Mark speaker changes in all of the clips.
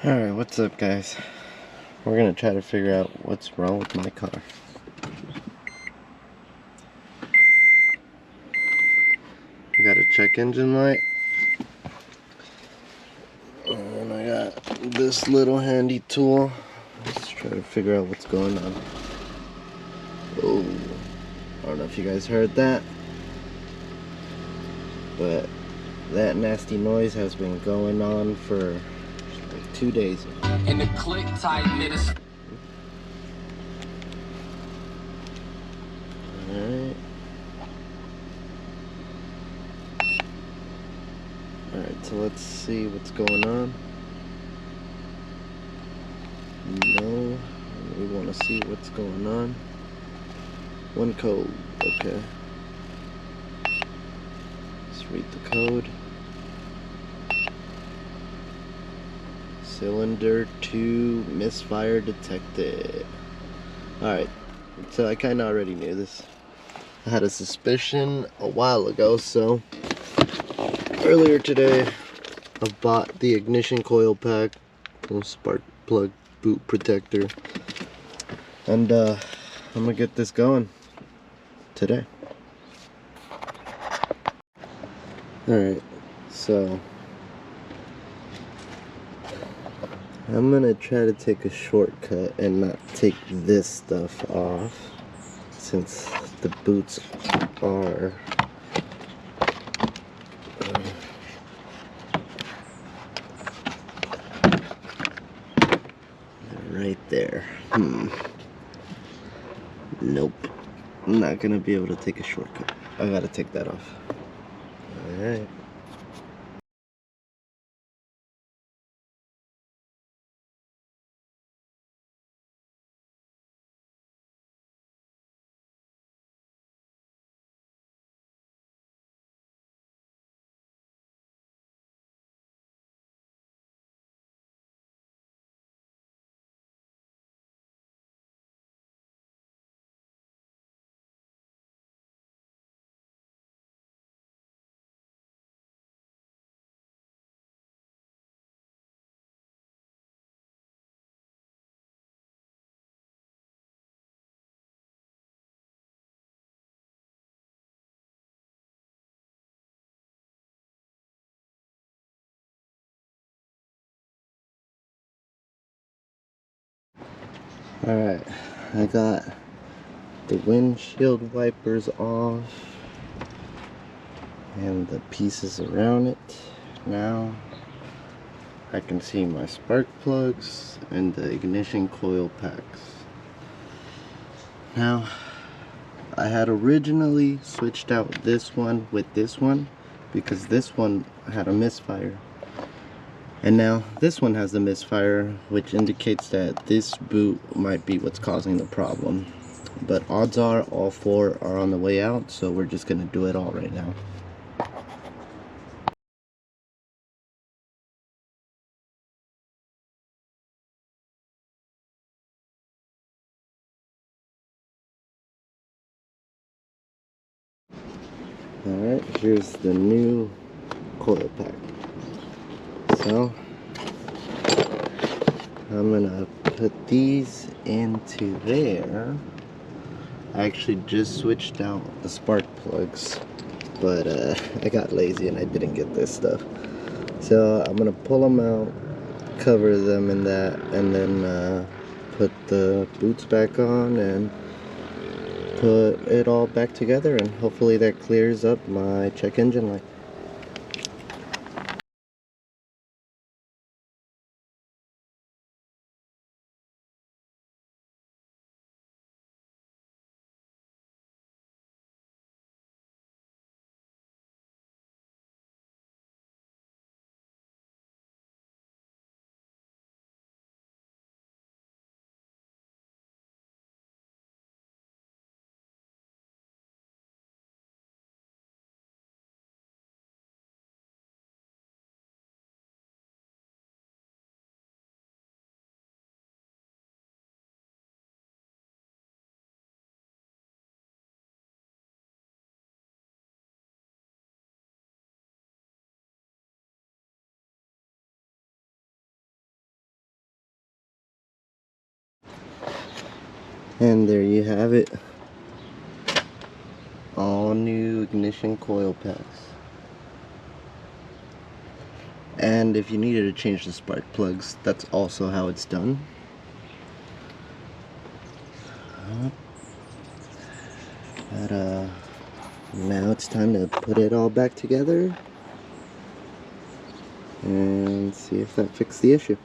Speaker 1: Alright, what's up guys? We're gonna try to figure out what's wrong with my car. I got a check engine light. And I got this little handy tool. Let's try to figure out what's going on. Oh, I don't know if you guys heard that, but that nasty noise has been going on for like 2 days.
Speaker 2: In the click type minutes.
Speaker 1: Alright. Alright, so let's see what's going on. No, we want to see what's going on. One code, okay. Let's read the code. Cylinder 2 misfire detected. Alright, so I kind of already knew this. I had a suspicion a while ago, so earlier today I bought the ignition coil pack, little spark plug boot protector, and I'm gonna get this going today. Alright, so I'm gonna try to take a shortcut and not take this stuff off, since the boots are right there. Nope, I'm not gonna be able to take a shortcut. I gotta take that off. Alright. Alright, I got the windshield wipers off and the pieces around it. Now I can see my spark plugs and the ignition coil packs. Now, I had originally switched out this one with this one because this one had a misfire. And now this one has a misfire, which indicates that this boot might be what's causing the problem. But odds are all four are on the way out, so we're just gonna do it all right now. Alright, here's the new coil pack. So I'm gonna put these into there. I actually just switched out the spark plugs, but I got lazy and I didn't get this stuff. So I'm gonna pull them out, cover them in that, and then put the boots back on and put it all back together, and hopefully that clears up my check engine light. And there you have it. All new ignition coil packs. And if you needed to change the spark plugs, that's also how it's done. But now it's time to put it all back together and see if that fixed the issue.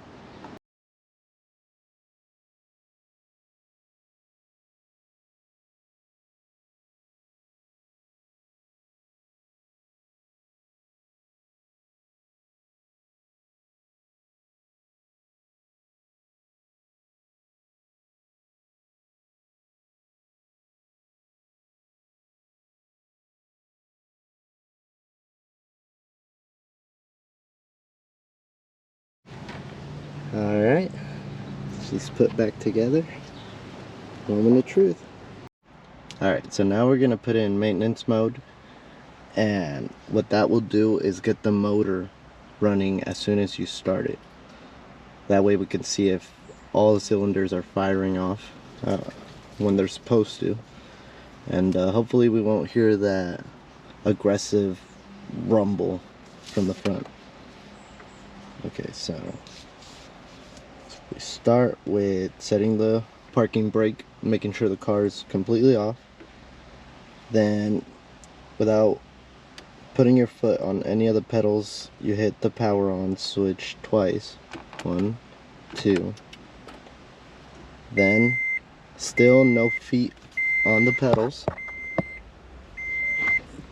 Speaker 1: Alright, she's put back together. Moment of truth. Alright, so now we're going to put it in maintenance mode. And what that will do is get the motor running as soon as you start it. That way we can see if all the cylinders are firing off when they're supposed to. And hopefully we won't hear that aggressive rumble from the front. Okay, so we start with setting the parking brake, making sure the car is completely off. Then, without putting your foot on any of the pedals, you hit the power on switch twice. 1, 2. Then, still no feet on the pedals,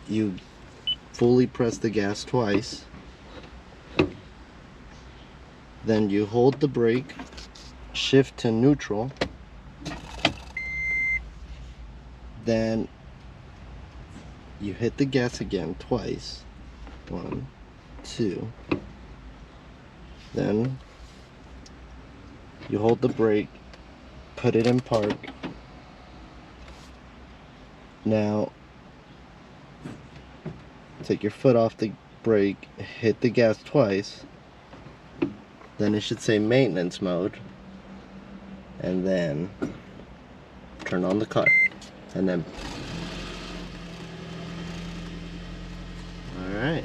Speaker 1: you fully press the gas twice. Then you hold the brake, shift to neutral, then you hit the gas again twice. 1, 2. Then you hold the brake, put it in park. Now take your foot off the brake, hit the gas twice. Then it should say maintenance mode, and then turn on the car, and then alright,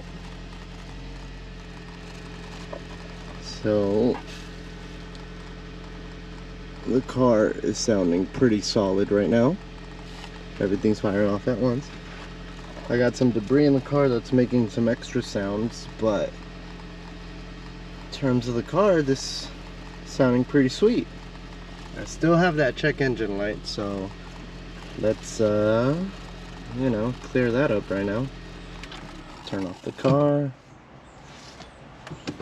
Speaker 1: so the car is sounding pretty solid right now. Everything's firing off at once. I got some debris in the car that's making some extra sounds, but in terms of the car, this is sounding pretty sweet. I still have that check engine light, so let's you know, clear that up right now. Turn off the car,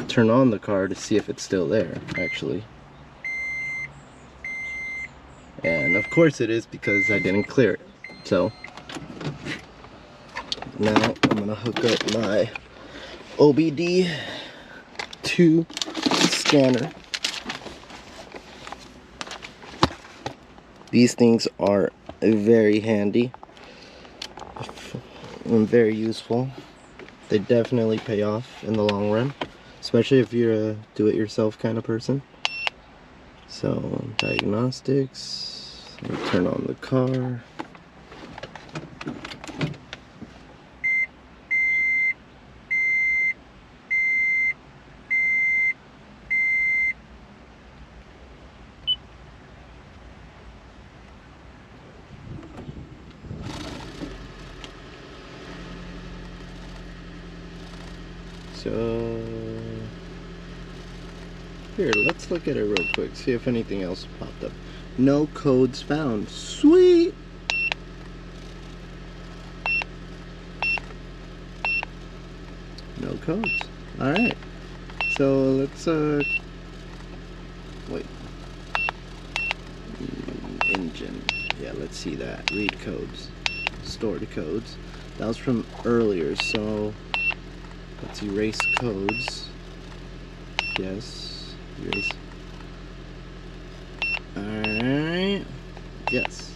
Speaker 1: turn on the car to see if it's still there actually, and of course it is, because I didn't clear it. So now I'm gonna hook up my OBDII Scanner. These things are very handy and very useful. They definitely pay off in the long run, especially if you're a do-it-yourself kind of person. So, diagnostics, turn on the car. So, here, let's look at it real quick, see if anything else popped up. No codes found. Sweet! No codes. Alright. So, let's, wait. Engine. Yeah, let's see that. Read codes. Stored codes. That was from earlier, so let's erase codes. Yes. Erase. Alright. Yes.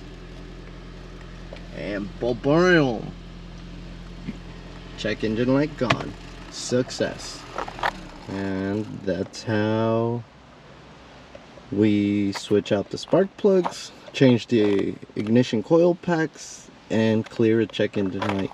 Speaker 1: And boom. Check engine light gone. Success. And that's how we switch out the spark plugs, change the ignition coil packs, and clear a check-in tonight.